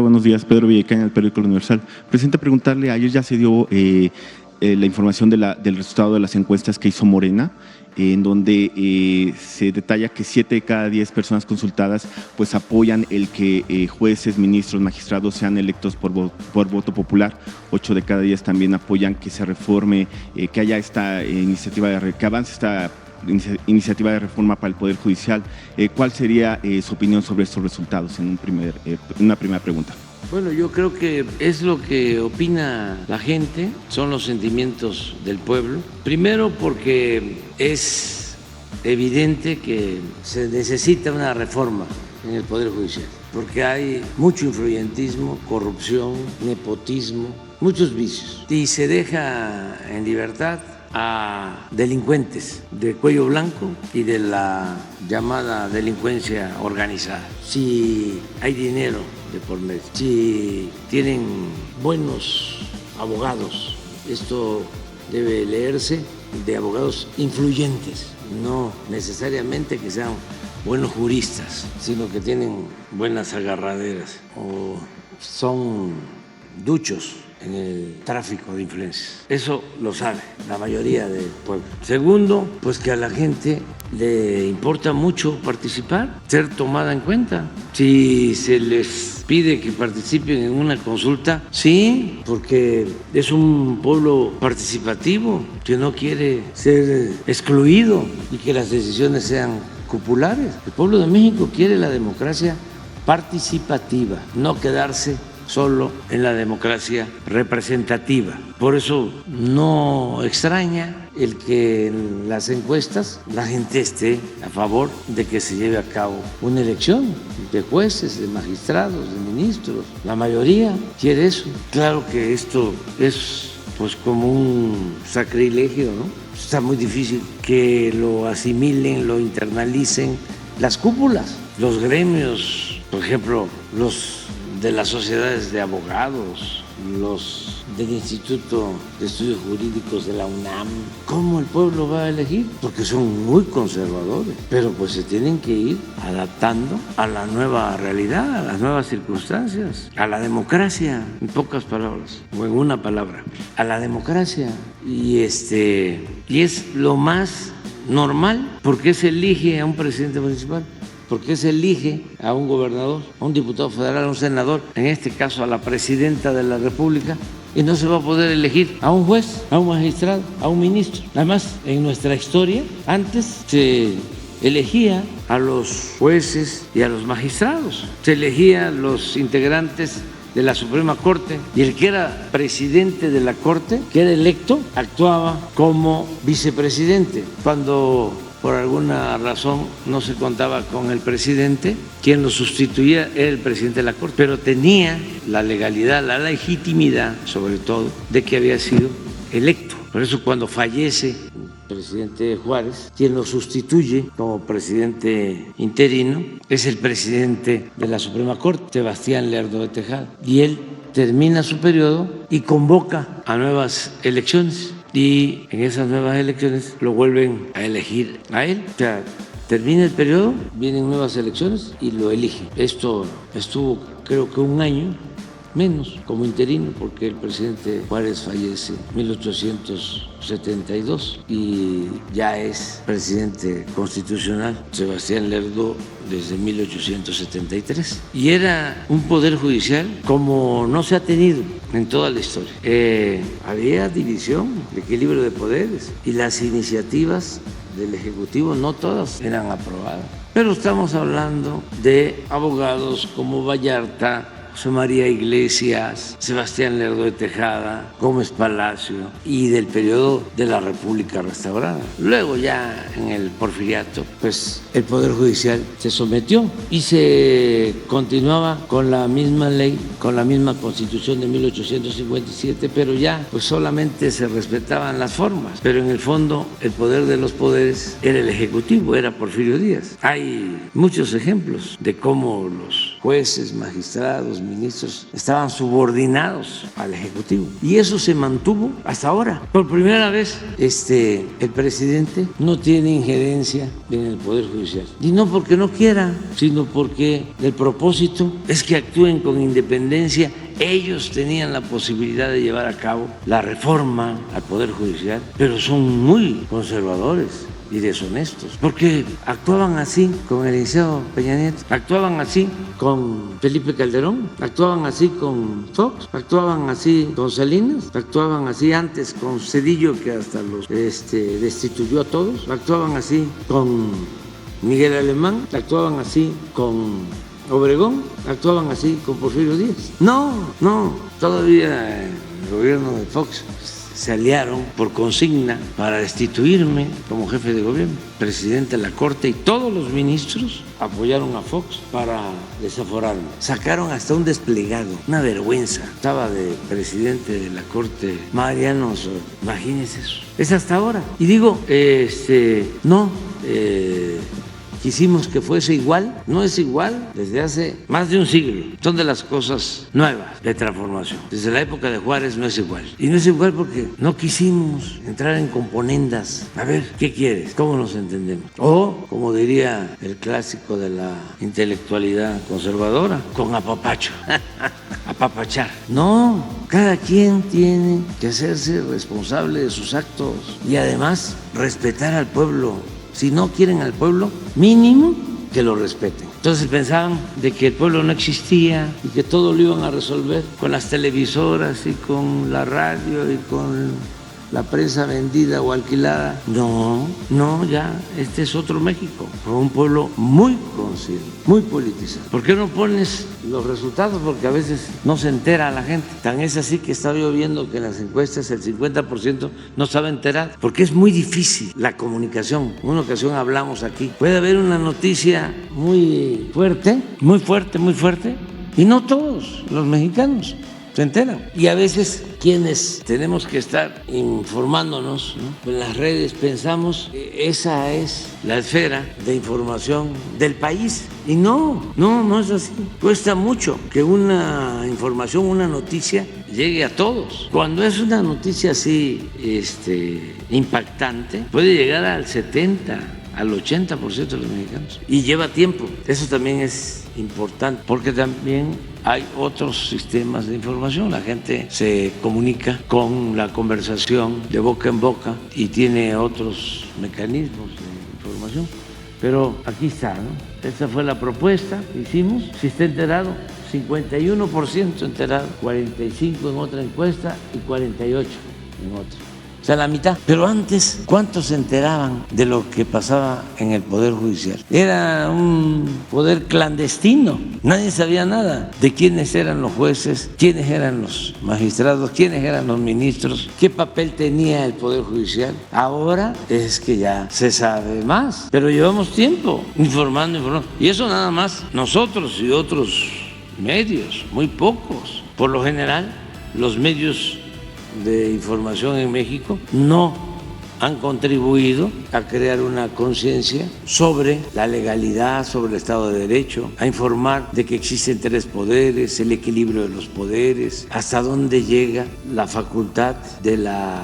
buenos días. Pedro Villacaña, del periódico El Universal. Presidente, preguntarle, ayer ya se dio la información del resultado de las encuestas que hizo Morena, en donde se detalla que 7 de cada 10 personas consultadas pues apoyan el que jueces, ministros, magistrados sean electos por voto popular. 8 de cada 10 también apoyan que se reforme, que haya esta iniciativa, que avance esta iniciativa de reforma para el Poder Judicial. ¿Cuál sería su opinión sobre estos resultados en una primera pregunta? Bueno, yo creo que es lo que opina la gente, son los sentimientos del pueblo. Primero porque es evidente que se necesita una reforma en el Poder Judicial, porque hay mucho influyentismo, corrupción, nepotismo, muchos vicios, y se deja en libertad a delincuentes de cuello blanco y de la llamada delincuencia organizada. Si hay dinero de por medio, si tienen buenos abogados, esto debe leerse de abogados influyentes, no necesariamente que sean buenos juristas, sino que tienen buenas agarraderas o son duchos en el tráfico de influencias. Eso lo sabe la mayoría del pueblo. Segundo, pues que a la gente le importa mucho participar, ser tomada en cuenta. Si se les pide que participen en una consulta, sí, porque es un pueblo participativo que no quiere ser excluido y que las decisiones sean populares. El pueblo de México quiere la democracia participativa, no quedarse solo en la democracia representativa. Por eso no extraña el que en las encuestas la gente esté a favor de que se lleve a cabo una elección de jueces, de magistrados, de ministros. La mayoría quiere eso. Claro que esto es pues como un sacrilegio, ¿no? Está muy difícil que lo asimilen, lo internalicen las cúpulas, los gremios, por ejemplo, los de las sociedades de abogados, los del Instituto de Estudios Jurídicos de la UNAM. ¿Cómo el pueblo va a elegir? Porque son muy conservadores, pero pues se tienen que ir adaptando a la nueva realidad, a las nuevas circunstancias, a la democracia, en pocas palabras, o en una palabra, a la democracia. Y es lo más normal, porque se elige a un presidente municipal, porque se elige a un gobernador, a un diputado federal, a un senador, en este caso a la presidenta de la República, y no se va a poder elegir a un juez, a un magistrado, a un ministro. Además, en nuestra historia, antes se elegía a los jueces y a los magistrados, se elegía a los integrantes de la Suprema Corte, y el que era presidente de la Corte, que era electo, actuaba como vicepresidente. Cuando por alguna razón no se contaba con el presidente, quien lo sustituía era el presidente de la Corte, pero tenía la legalidad, la legitimidad, sobre todo, de que había sido electo. Por eso cuando fallece el presidente Juárez, quien lo sustituye como presidente interino es el presidente de la Suprema Corte, Sebastián Lerdo de Tejada, y él termina su periodo y convoca a nuevas elecciones. Y en esas nuevas elecciones lo vuelven a elegir a él. O sea, termina el periodo, vienen nuevas elecciones y lo eligen. Esto estuvo creo que un año menos como interino, porque el presidente Juárez fallece en 1872 y ya es presidente constitucional Sebastián Lerdo desde 1873. Y era un poder judicial como no se ha tenido en toda la historia. Había división, de equilibrio de poderes, y las iniciativas del Ejecutivo no todas eran aprobadas. Pero estamos hablando de abogados como Vallarta, José María Iglesias, Sebastián Lerdo de Tejada, Gómez Palacio, y del periodo de la República restaurada. Luego ya en el Porfiriato, pues el Poder Judicial se sometió y se continuaba con la misma ley, con la misma Constitución de 1857, pero ya pues solamente se respetaban las formas, pero en el fondo el poder de los poderes era el Ejecutivo, era Porfirio Díaz. Hay muchos ejemplos de cómo los jueces, magistrados, ministros estaban subordinados al Ejecutivo. Y eso se mantuvo hasta ahora. Por primera vez, el presidente no tiene injerencia en el Poder Judicial. Y no porque no quiera, sino porque el propósito es que actúen con independencia. Ellos tenían la posibilidad de llevar a cabo la reforma al Poder Judicial, pero son muy conservadores y deshonestos, porque actuaban así con el licenciado Peña Nieto, actuaban así con Felipe Calderón, actuaban así con Fox, actuaban así con Salinas, actuaban así antes con Zedillo, que hasta los destituyó a todos, actuaban así con Miguel Alemán, actuaban así con Obregón, actuaban así con Porfirio Díaz. No, todavía el gobierno de Fox se aliaron por consigna para destituirme como jefe de gobierno, presidente de la Corte, y todos los ministros apoyaron a Fox para desaforarme. Sacaron hasta un desplegado, una vergüenza. Estaba de presidente de la Corte Mariano Osorio. Imagínense eso. Es hasta ahora. Y digo, quisimos que fuese igual, no es igual desde hace más de un siglo. Son de las cosas nuevas de transformación. Desde la época de Juárez no es igual. Y no es igual porque no quisimos entrar en componendas. A ver, ¿qué quieres? ¿Cómo nos entendemos? O, como diría el clásico de la intelectualidad conservadora, con apapacho. Apapachar. No, cada quien tiene que hacerse responsable de sus actos y además respetar al pueblo. Si no quieren al pueblo, mínimo que lo respeten. Entonces pensaban de que el pueblo no existía y que todo lo iban a resolver con las televisoras y con la radio y con la prensa vendida o alquilada. No, ya, este es otro México, con un pueblo muy consciente, muy politizado. ¿Por qué no pones los resultados? Porque a veces no se entera la gente. Tan es así que estaba yo viendo que en las encuestas el 50% no estaba enterado, porque es muy difícil la comunicación. En una ocasión hablamos aquí, puede haber una noticia muy fuerte, y no todos los mexicanos se enteran. Y a veces quienes tenemos que estar informándonos, ¿no?, en las redes, pensamos que esa es la esfera de información del país. Y no es así. Cuesta mucho que una información, una noticia llegue a todos. Cuando es una noticia así impactante, puede llegar al 70%, al 80% de los mexicanos. Y lleva tiempo. Eso también es importante, porque también hay otros sistemas de información. La gente se comunica con la conversación de boca en boca y tiene otros mecanismos de información. Pero aquí está, ¿no? Esa fue la propuesta que hicimos. Si está enterado, 51% enterado, 45% en otra encuesta y 48% en otra. O sea, la mitad. Pero antes, ¿cuántos se enteraban de lo que pasaba en el Poder Judicial? Era un poder clandestino. Nadie sabía nada de quiénes eran los jueces, quiénes eran los magistrados, quiénes eran los ministros, qué papel tenía el Poder Judicial. Ahora es que ya se sabe más. Pero llevamos tiempo informando. Y eso nada más nosotros y otros medios, muy pocos. Por lo general, los medios de información en México no han contribuido a crear una conciencia sobre la legalidad, sobre el Estado de Derecho, a informar de que existen tres poderes, el equilibrio de los poderes, hasta dónde llega la facultad de la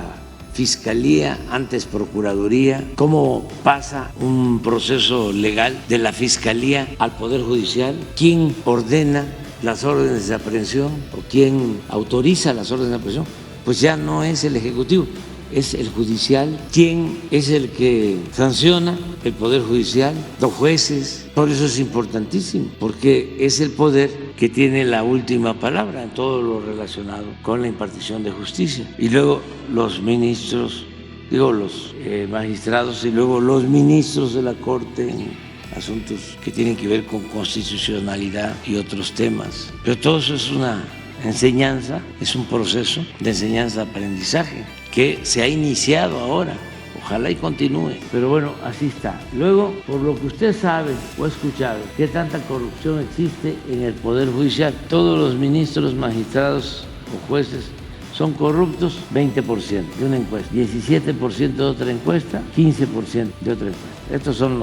Fiscalía, antes Procuraduría, cómo pasa un proceso legal de la Fiscalía al Poder Judicial, quién ordena las órdenes de aprehensión o quién autoriza las órdenes de aprehensión. Pues ya no es el Ejecutivo, es el Judicial. ¿Quién es el que sanciona? El Poder Judicial, los jueces. Por eso es importantísimo, porque es el poder que tiene la última palabra en todo lo relacionado con la impartición de justicia. Y luego los ministros, los magistrados, y luego los ministros de la Corte en asuntos que tienen que ver con constitucionalidad y otros temas. Pero todo eso es una enseñanza, es un proceso de enseñanza-aprendizaje que se ha iniciado ahora. Ojalá y continúe. Pero bueno, así está. Luego, por lo que usted sabe o ha escuchado, ¿qué tanta corrupción existe en el Poder Judicial? Todos los ministros, magistrados o jueces son corruptos, 20% de una encuesta, 17% de otra encuesta, 15% de otra encuesta. Estos son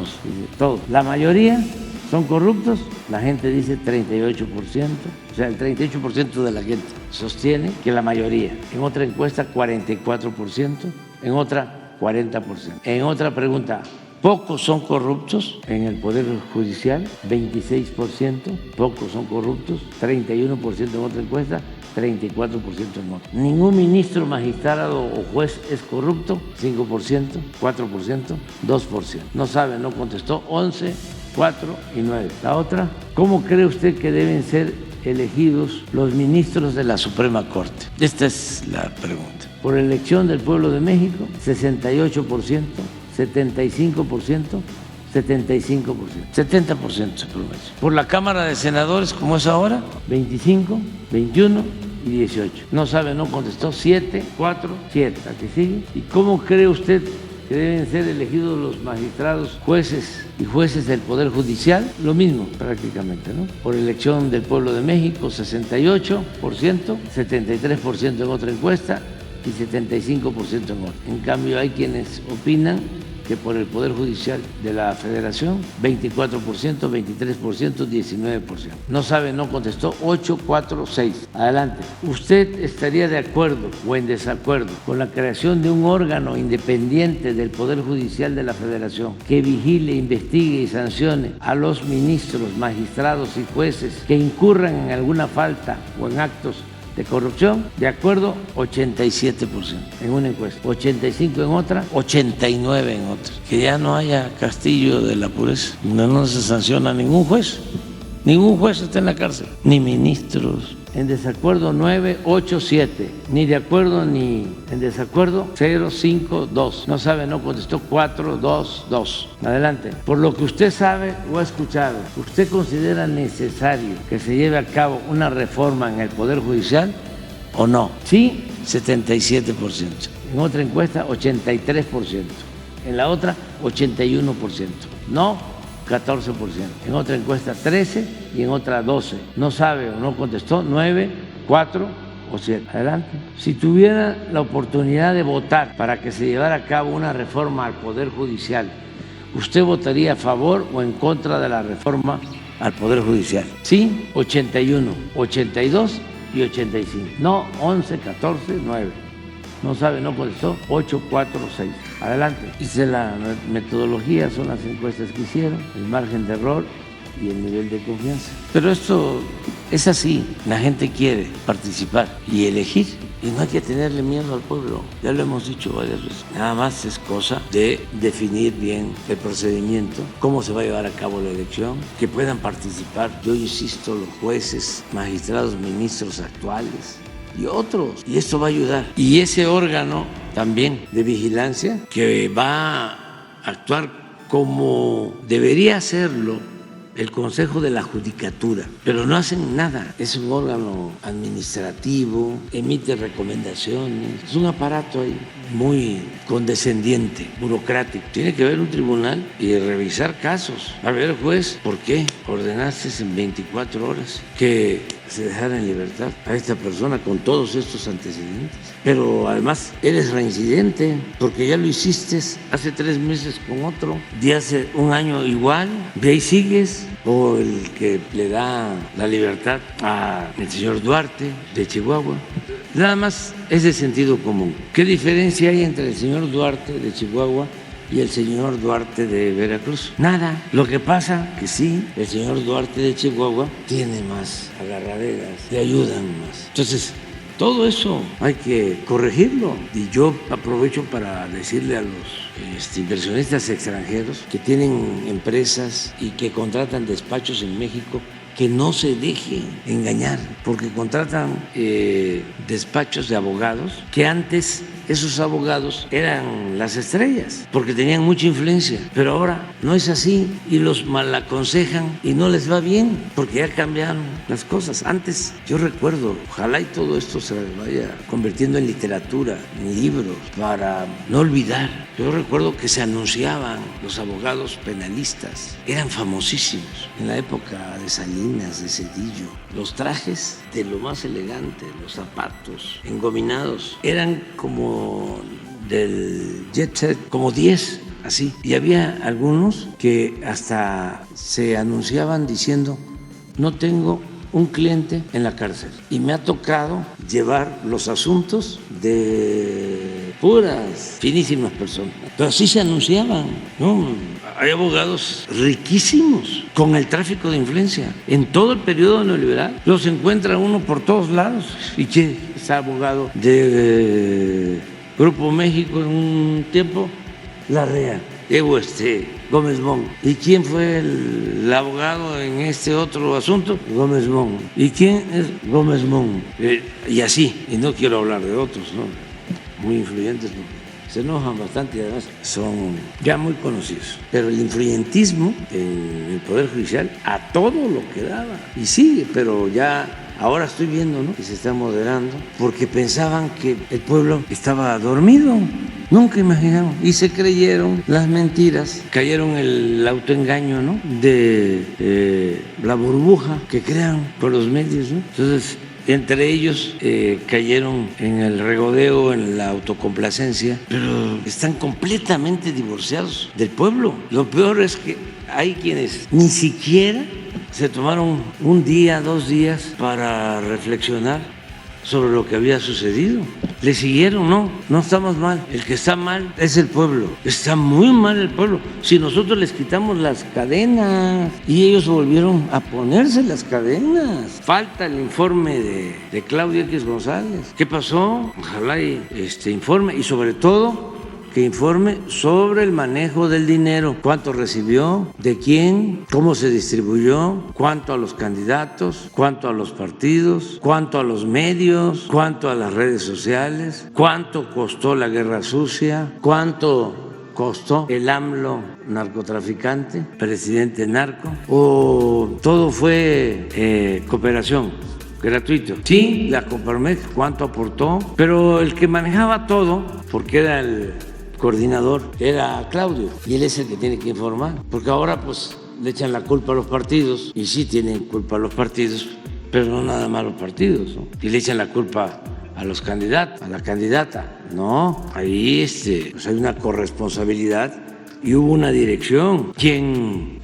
todos. La mayoría son corruptos, la gente dice 38%, o sea, el 38% de la gente sostiene que la mayoría. En otra encuesta, 44%, en otra, 40%. En otra pregunta, pocos son corruptos en el Poder Judicial, 26%, pocos son corruptos, 31% en otra encuesta, 34% en otra. Ningún ministro, magistrado o juez es corrupto, 5%, 4%, 2%. No sabe, no contestó, 11, 4 y 9. La otra, ¿cómo cree usted que deben ser elegidos los ministros de la Suprema Corte? Esta es la pregunta. Por elección del pueblo de México, 68%, 75%, 75%, 70% promedio. Por la Cámara de Senadores, como es ahora, 25, 21 y 18. No sabe, no contestó, 7, 4, 7. ¿A qué sigue? ¿Y cómo cree usted que deben ser elegidos los magistrados, jueces y jueces del Poder Judicial? Lo mismo prácticamente, ¿no? Por elección del pueblo de México, 68%, 73% en otra encuesta y 75% en otra. En cambio, hay quienes opinan que por el Poder Judicial de la Federación, 24%, 23%, 19%. No sabe, no contestó, 8, 4, 6. Adelante. ¿Usted estaría de acuerdo o en desacuerdo con la creación de un órgano independiente del Poder Judicial de la Federación que vigile, investigue y sancione a los ministros, magistrados y jueces que incurran en alguna falta o en actos de corrupción? De acuerdo, 87% en una encuesta, 85% en otra, 89% en otra. Que ya no haya castillo de la pureza, no se sanciona a ningún juez está en la cárcel, ni ministros. En desacuerdo 9, 8, 7. Ni de acuerdo ni en desacuerdo 0, 5, 2. No sabe, no contestó 4, 2, 2. Adelante. Por lo que usted sabe o ha escuchado, ¿usted considera necesario que se lleve a cabo una reforma en el Poder Judicial o no? Sí, 77%. En otra encuesta, 83%. En la otra, 81%. No, 14%. En otra encuesta, 13% y en otra, 12%. No sabe o no contestó, 9, 4 o 7. Adelante. Si tuviera la oportunidad de votar para que se llevara a cabo una reforma al Poder Judicial, ¿usted votaría a favor o en contra de la reforma al Poder Judicial? Sí, 81, 82 y 85. No, 11, 14, 9. No sabe, no contestó, 8, 4, 6. Adelante. Dice la metodología, son las encuestas que hicieron, el margen de error y el nivel de confianza. Pero esto es así, la gente quiere participar y elegir. Y no hay que tenerle miedo al pueblo, ya lo hemos dicho varias veces. Nada más es cosa de definir bien el procedimiento, cómo se va a llevar a cabo la elección, que puedan participar, yo insisto, los jueces, magistrados, ministros actuales y otros. Y esto va a ayudar. Y ese órgano también de vigilancia que va a actuar como debería hacerlo el Consejo de la Judicatura, pero no hacen nada. Es un órgano administrativo, emite recomendaciones, es un aparato ahí muy condescendiente, burocrático. Tiene que haber un tribunal y revisar casos. A ver, juez, ¿por qué ordenaste en 24 horas que se dejara en libertad a esta persona con todos estos antecedentes? Pero además eres reincidente porque ya lo hiciste hace 3 meses con otro, de hace un año igual, de ahí sigues. O el que le da la libertad al señor Duarte de Chihuahua. Nada más es de sentido común. ¿Qué diferencia hay entre el señor Duarte de Chihuahua y el señor Duarte de Veracruz? Nada. Lo que pasa que sí, el señor Duarte de Chihuahua tiene más agarraderas, le ayudan más. Entonces, todo eso hay que corregirlo. Y yo aprovecho para decirle a los inversionistas extranjeros que tienen empresas y que contratan despachos en México, que no se dejen engañar, porque contratan despachos de abogados que antes esos abogados eran las estrellas porque tenían mucha influencia, pero ahora no es así y los malaconsejan y no les va bien porque ya cambiaron las cosas. Antes, yo recuerdo, ojalá y todo esto se vaya convirtiendo en literatura, en libros, para no olvidar. Yo recuerdo que se anunciaban los abogados penalistas, eran famosísimos en la época de Salinas, de Cedillo. Los trajes de lo más elegante, los zapatos engominados, eran como del jet set, como 10 así. Y había algunos que hasta se anunciaban diciendo, no tengo un cliente en la cárcel. Y me ha tocado llevar los asuntos de puras, finísimas personas. Pero así se anunciaban, ¿no? Hay abogados riquísimos con el tráfico de influencia. En todo el periodo neoliberal los encuentra uno por todos lados. ¿Y quién es abogado de Grupo México en un tiempo? Larrea. Gómez Mon. ¿Y quién fue el abogado en este otro asunto? Gómez Mon. ¿Y quién es Gómez Mon? Y así, y no quiero hablar de otros, ¿no? Muy influyentes, ¿no? Se enojan bastante y además son ya muy conocidos. Pero el influyentismo en el Poder Judicial a todo lo que daba. Y sigue, pero ya ahora estoy viendo, ¿no?, que se está moderando porque pensaban que el pueblo estaba dormido. Nunca imaginaron y se creyeron las mentiras, cayeron el autoengaño, ¿no?, de la burbuja que crean por los medios, ¿no? Entonces, entre ellos cayeron en el regodeo, en la autocomplacencia, pero están completamente divorciados del pueblo. Lo peor es que hay quienes ni siquiera se tomaron un día, 2 días para reflexionar sobre lo que había sucedido. Le siguieron, no estamos mal. El que está mal es el pueblo. Está muy mal el pueblo. Si nosotros les quitamos las cadenas y ellos volvieron a ponerse las cadenas. Falta el informe de Claudia X González. ¿Qué pasó? Ojalá informe y sobre todo que informe sobre el manejo del dinero, cuánto recibió, de quién, cómo se distribuyó, cuánto a los candidatos, cuánto a los partidos, cuánto a los medios, cuánto a las redes sociales, cuánto costó la guerra sucia, cuánto costó el AMLO narcotraficante, presidente narco, o todo fue cooperación. Gratuito. Sí, la Coparmex, cuánto aportó, pero el que manejaba todo, porque era el coordinador, era Claudio, y él es el que tiene que informar, porque ahora pues le echan la culpa a los partidos, y sí tienen culpa a los partidos, pero no nada más a los partidos, ¿no? Y le echan la culpa a los candidatos, a la candidata. No, ahí pues hay una corresponsabilidad. Y hubo una dirección, quien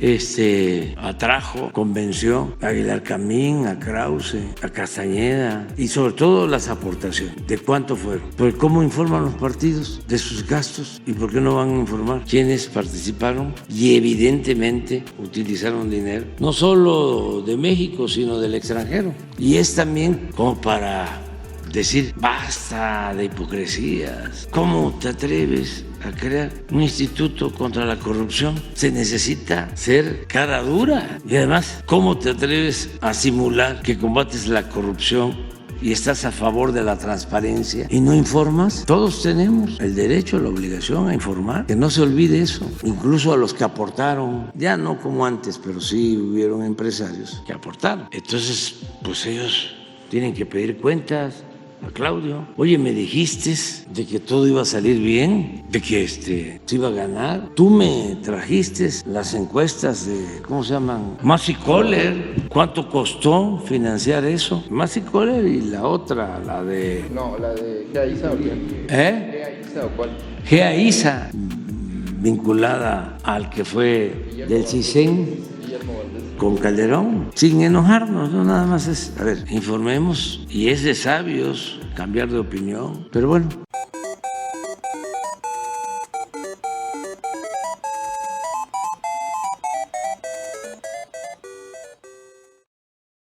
atrajo, convenció a Aguilar Camín, a Krause, a Castañeda y sobre todo las aportaciones. ¿De cuánto fueron? Pues cómo informan los partidos de sus gastos y por qué no van a informar quiénes participaron y evidentemente utilizaron dinero, no solo de México, sino del extranjero. Y es también como para decir, basta de hipocresías. ¿Cómo te atreves a crear un instituto contra la corrupción? Se necesita ser cara dura. Y además, ¿cómo te atreves a simular que combates la corrupción y estás a favor de la transparencia y no informas? Todos tenemos el derecho, la obligación a informar. Que no se olvide eso. Incluso a los que aportaron, ya no como antes, pero sí hubieron empresarios que aportaron. Entonces, pues ellos tienen que pedir cuentas a Claudio. Oye, me dijiste de que todo iba a salir bien, de que se iba a ganar. Tú me trajiste las encuestas de, ¿cómo se llaman? Massey Coller. ¿Cuánto costó financiar eso? Massey Coller y la otra, la de... No, la de GEAISA o qué? ¿GEAISA o cuál? GEAISA, vinculada al que fue del CISEN con Calderón, sin enojarnos, no, nada más es, a ver, informemos, y es de sabios cambiar de opinión, pero bueno,